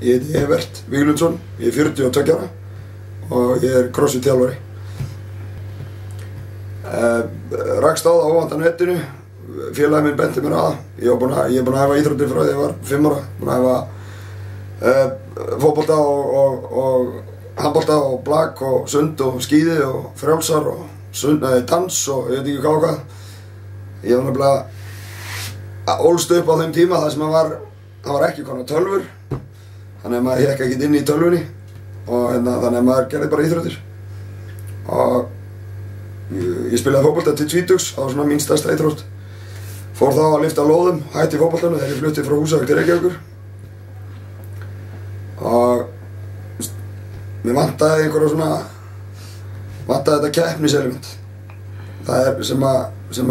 Ég heiti Evert Víglundsson, ég 42 ára og ég crossfit þjálfari. Rakst á það óvænt á netinu, félagi minn benti mér að. Ég er búinn að æfa íþróttir frá því ég var 5 ára. Búinn að æfa fótbolta og handbolta og blak og sund og skíði og frjálsar og dans og ég veit ekki hvað. Ég var nefnilega ólst upp á þeim tíma þar sem það var ekki konar tölvur. Þannig að maður hékk ekkert inn í tölvunni og þannig að maður gerði bara íþróttir. Og ég spilaði fótbolta til tvítugs, það var svona mín stærsta íþrótt. Fór þá að lyfta lóðum, hætti fótboltanum þegar ég flutti frá Húsavík til Reykjavíkur. Og mér vantaði þetta keppniselement. Það er sem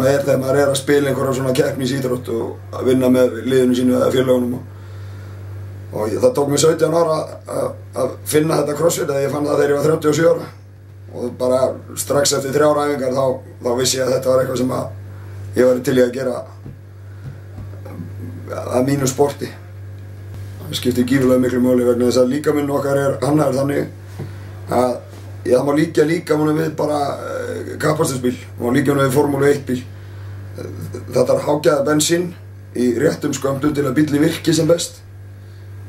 er þegar maður er að spila einhverja svona keppnisíþrótt og að vinna með liðinu sínu eða félögunum. Og það tók mig 17 ára að finna þetta crossfit eða ég fann það þegar ég var 37 ára. Og bara strax eftir 3 ára æfingar þá vissi ég að þetta var eitthvað sem ég væri til í að gera að mínu sporti. Það skiptir gífurlega miklu máli vegna þess að líkaminn okkar er hannaður þannig að það má líkja líkamanum við bara kappaksstursbíl, það má líkja honum við Formúlu 1 bíl. Það þarf hágæða bensín í réttum skömmtum til að bíllinn virki sem best.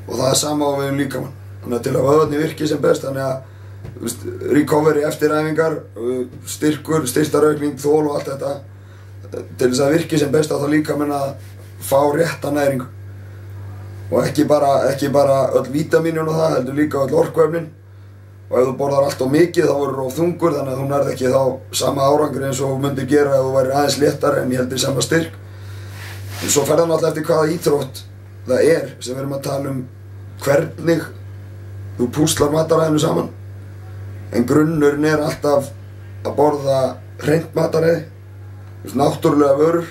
Og það er sama á við líkamann. Þannig að til að vöðvarnir virki sem best, þannig að recovery eftir æfingar, styrkur, styrktaraukning, þol og allt þetta, til þess að virki sem best á það líkaminn að fá rétta næringu. Og ekki bara öll vítamínin og það, heldur líka öll orkuefnin. Og ef þú borðar allt of mikið þá verður þú of þungur, þannig að þú nærð ekki þá sama árangur eins og þú myndir gera ef þú værir aðeins léttari en ég heldur sama styrk. En svo fer það náttúrulega eftir hvaða íþrótt það er sem við erum að tala hvernig þú púslar mataræðinu saman. En grunnurinn er alltaf að borða hreint mataræði, náttúrulega vörur,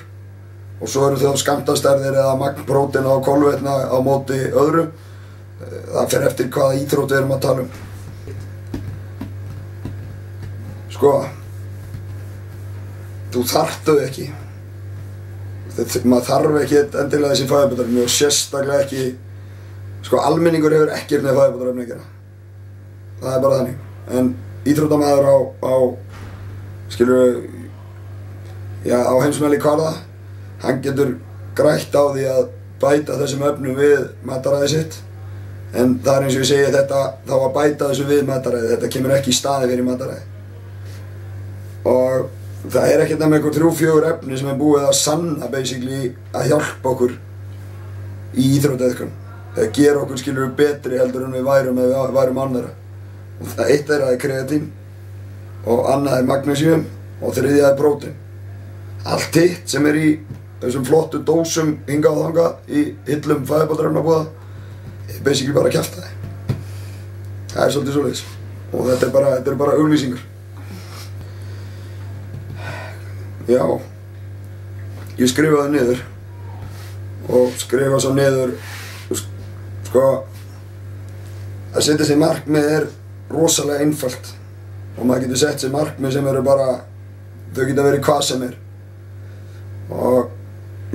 og svo eru þau skammtastærðir eða magn próteina og kolvetna á móti öðru. Það fer eftir hvaða íþrótt við erum að tala Sko, þú þarft þau ekki. Maður þarf ekki endilega þessi fæðubótarefni og sérstaklega ekki, almenningur hefur ekkert með fæðubótarefni að gera. Það er bara þannig. En íþróttamaður á heimsmælikvarða, hann getur grætt á því að bæta þessum efnum við mataræði sitt. En það er eins og ég segi þetta, þá að bæta þessu við mataræði, þetta kemur ekki í staði fyrir mataræði. Og það er ekkert nema einhver 3-4 efni sem er búið að sanna basically að hjálpa okkur í íþróttaiðkun. Það gera okkur betri heldur en við værum ef við værum annarra. Og eitt þeirra er kreatín og annað er magnesium og þriðja er prótein. Allt hitt sem er í þessum flottu dósum hingað og þangað í hillum fæðubótarefnabúða er basically bara kjaftæði. Það er svolítið svoleiðis. Og þetta er bara auglýsingar. Já, ég skrifaði niður og skrifa svo niður, að setja sér markmið er rosalega einfalt og maður getur sett sér markmið sem eru bara, þau geta verið hvað sem er. Og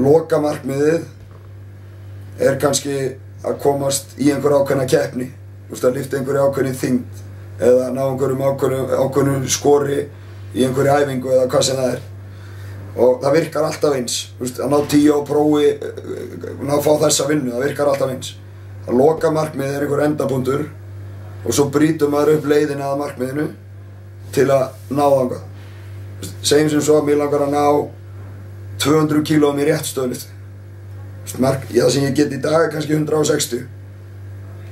loka markmiðið er kannski að komast í einhver ákveðna keppni, að lyfta einhverju ákveðni þyngd eða ná einhverjum ákveðnu skori í einhverju æfingu eða hvað sem það er. Og það virkar alltaf eins, að ná 10 á prófi, að fá þessa vinnu, það virkar alltaf eins. Að loka markmiðið er einhver endapunktur og svo brýtur maður upp leiðina að markmiðinu til að ná þangað. Segjum sem svo að mér langar að ná 200 kílóum í réttstöðulyftu. Það sem ég get í dag er kannski 160.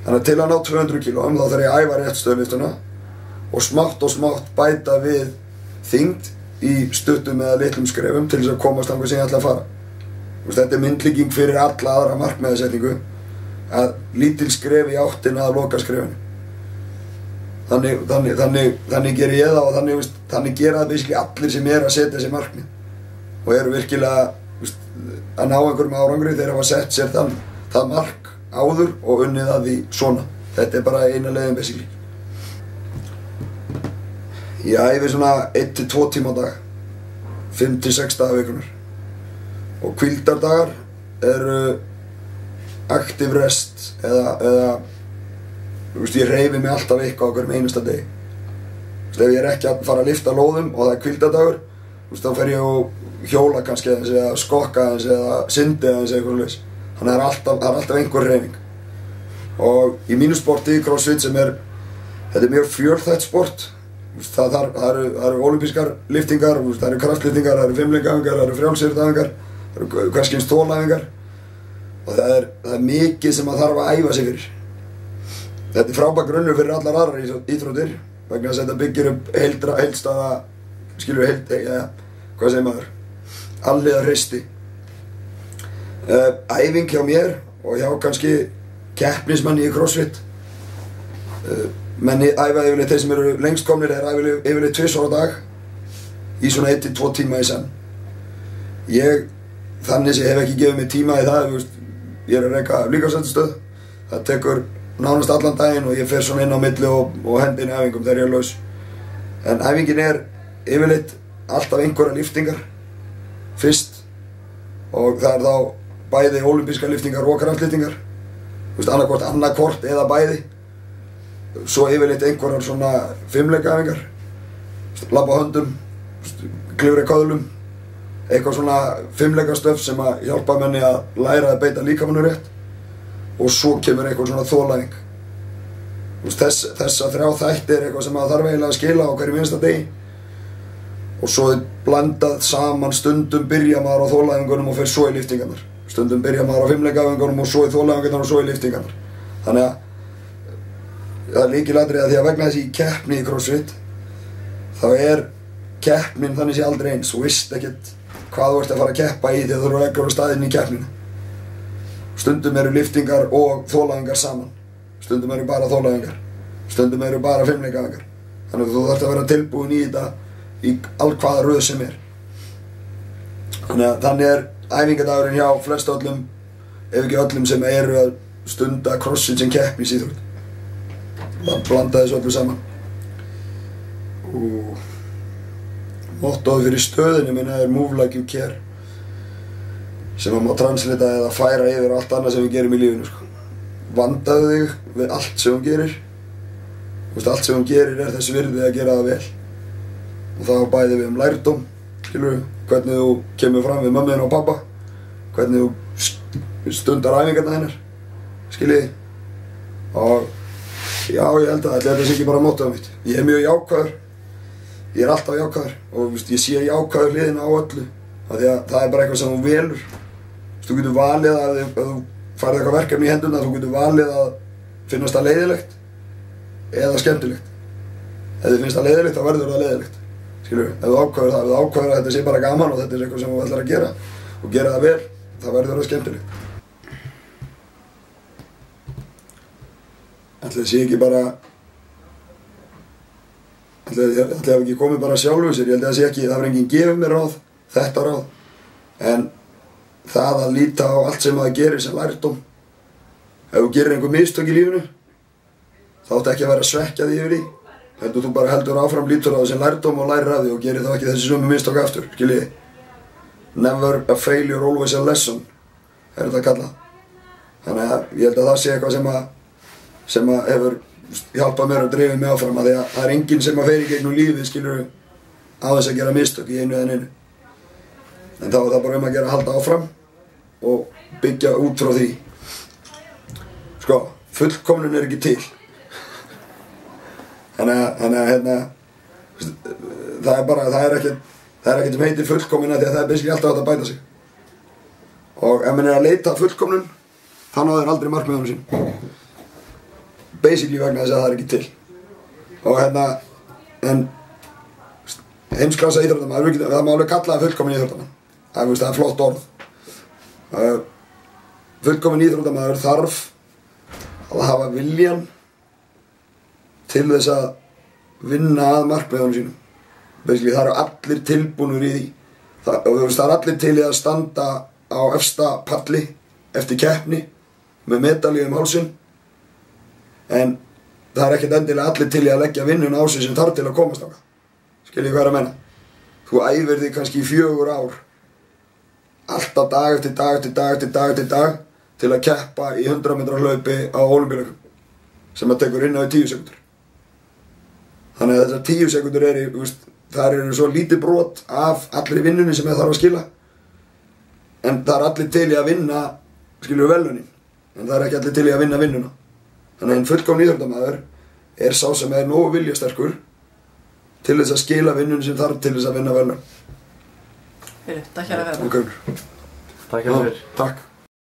Þannig að til að ná 200 kílóum þá þarf ég að æfa réttstöðulyftuna og smátt bæta við þyngd í stuttum eða litlum skrefum til þess að komast þangað sem ég ætla að fara. Þetta er myndlíking fyrir alla aðra markmiðasetningu að lítil skref í áttina að loka skrefinu. Þannig ger ég það og þannig gera það basically allir sem er að setja sér markmið og eru virkilega að ná einhverjum árangri þegar hafa sett sér það mark áður og unnið að því svona. Þetta er bara eina leiðin basically. Ég æfi svona 1-2 tíma á dag, 5-6 daga vikunar. Og hvíldardagar eru active rest eða ég hreyfi mig alltaf eitthvað á hverjum einasta degi. Ef ég er ekki að fara að lyfta lóðum og það er hvíldadagur, þá fer ég að hjóla kannski aðeins eða skokka aðeins eða syndi aðeins eða eitthvað svoleiðis. Þannig að það er alltaf einhver hreyfing. Og í mínu sporti, CrossFit, þetta er mjög fjölþætt sport. Það eru ólympískar lyftingar, það eru kraftlyftingar, það eru fimleikaæfingar, það eru frjálsíþróttaæfingar, það eru hvers kyns þolæfingar. Og það er mikið sem maður þarf að æfa sig fyrir. Þetta er frábær grunnur fyrir allar aðrar íþróttir, vegna þess að þetta byggir upp heildstæða, hvað segir maður, alliða hreisti. Æfing hjá mér og hjá kannski keppnismanni í CrossFit. Menn æfa yfirleitt, þeir sem eru lengst komnir, þeir æfa yfirleitt 2 á dag í svona 1-2 tíma í senn. Þannig sem ég hef ekki gefið mig tíma í það, ég er að reka líkamsræktarstöð. Það tekur nánast allan daginn og ég fer svona inn á milli og hendi inn í æfingum þegar ég er laus. En æfingin er yfirleitt alltaf einhverja lyftingar fyrst og það er þá bæði ólympískar lyftingar og kraftlyftingar. Annarkvort eða bæði. Svo yfirleitt einhverjar svona fimleikaæfingar, labba á höndum, klifra í köðlum, eitthvað svona fimleikastöf sem að hjálpa menni að læra að beita líkamanum rétt og svo kemur eitthvað svona þolæfing. Þessa 3 þætti er eitthvað sem maður þarf eiginlega að skila á hverjum einasta degi og svo er blandað saman, stundum byrja maður á þolæfingunum og fer svo í lyftingarnar. Stundum byrja maður á fimleikaæfingunum og svo í þolæfingarnar og svo í lyftingarnar. Þannig að það er lykilatriði að því að vegna þessi í keppni í CrossFit þá er keppnin þannig sé aldrei eins. Þú veist ekkert hvað þú ert að fara að keppa í þegar þú eru að leggja á staðinn í keppninu. Stundum eru lyftingar og þolæfingar saman. Stundum eru bara þolæfingar. Stundum eru bara fimleikaæfingar. Þannig að þú þarft að vera tilbúin í þetta í hvaða röð sem er. Þannig er æfingadagurinn hjá flest öllum, ef ekki öllum sem eru að stunda CrossFit sem keppnisíþrótt. Það blanda þessu öllu saman. Mottóið fyrir stöðinu minna er Move Like You Care, sem maður má translita eða færa yfir allt annað sem við gerum í lífinu. Vandaðu þig við allt sem þú gerir. Allt sem þú gerir er þess virði að gera það vel. Og þá bæði við lærdóm, hvernig þú kemur fram við mömmu þína og pabba, hvernig þú stundar æfingarnar hennar, skiljiði. Og já, ég held að þetta sé ekki bara mottóið mitt. Ég er mjög jákvæður. Ég er alltaf jákvæður og ég sé jákvæður hliðina á öllu. Því að það er bara eitthvað sem þú velur. Þú getur valið að ef þú færð eitthvað verkefni í hendurna, þú getur valið að finnast það leiðilegt eða skemmtilegt. Ef þið finnst það leiðilegt, þá verður það leiðilegt. Skilurðu? Ef þú ákvæður að þetta sé bara gaman og þetta er eitthvað sem þú ætlar að gera og gera það vel, þá verður það skemmtilegt. Ætli það sé ekki bara, ætli það hef ekki komið bara sjálfu sér, ég held að það sé ekki, það var enginn gefið mér ráð, þetta ráð. En það að líta á allt sem það gerir sem lærdóm. Ef þú gerir einhver mistök í lífinu, þá áttu ekki að vera svekkjað yfir því. Þú bara heldur áfram, lítur á það sem lærdóm og lærir af því og gerir þá ekki þessi sömu mistök aftur, skiljiði. Never a failure, always a lesson, er þetta kallað. Þannig að ég held að það sé eitthvað sem hefur hjálpað mér að drifa mig áfram, að því að það er enginn sem fer í gegnum lífið, skilurðu, á þess að gera mistök í einu eða neinu. En þá er það bara að gera að halda áfram og byggja út frá því. Sko, fullkomnun er ekki til. Þannig að það er ekkert sem heitir fullkomnun, því að það er basically alltaf að bæta sig. Og ef mann er að leita fullkomnun, þá ná þeir aldrei markmiðunum sín. Basically vegna þess að það er ekki til. Og en heimsklassa íþróttamaður, það má alveg kalla það fullkominn íþróttamaður. Það er flott orð. Fullkominn íþróttamaður þarf að hafa viljan til þess að vinna að markmiðunum sínum. Basically það eru allir tilbúnir í því. Það er allir til í að standa á efsta palli eftir keppni með medalíu um hálsinn. En það er ekkert endilega allir til í að leggja vinnuna á sig sem þarf til að komast þangað. Skiljið hvað ég er að menna? Þú æfir þig kannski í 4 ár, alltaf dag eftir dag eftir dag eftir dag eftir dag til að keppa í 100 metra hlaupi á Ólympíuleikum. sem að tekur inn á í 10 sekúndur. Þannig að þessar 10 sekúndur það eru svo lítið brot af allri vinnunni sem það þarf að skila. En það er allir til í að vinna, skilur verðlaunin, en það er ekki allir til í að vinna vinnuna. Þannig að einn fullkominn íþróttamaður er sá sem er nógu viljasterkur til þess að skila vinnunni sem þarf til þess að vinna verðlaun. Takk fyrir að vera. Takk fyrir. Takk.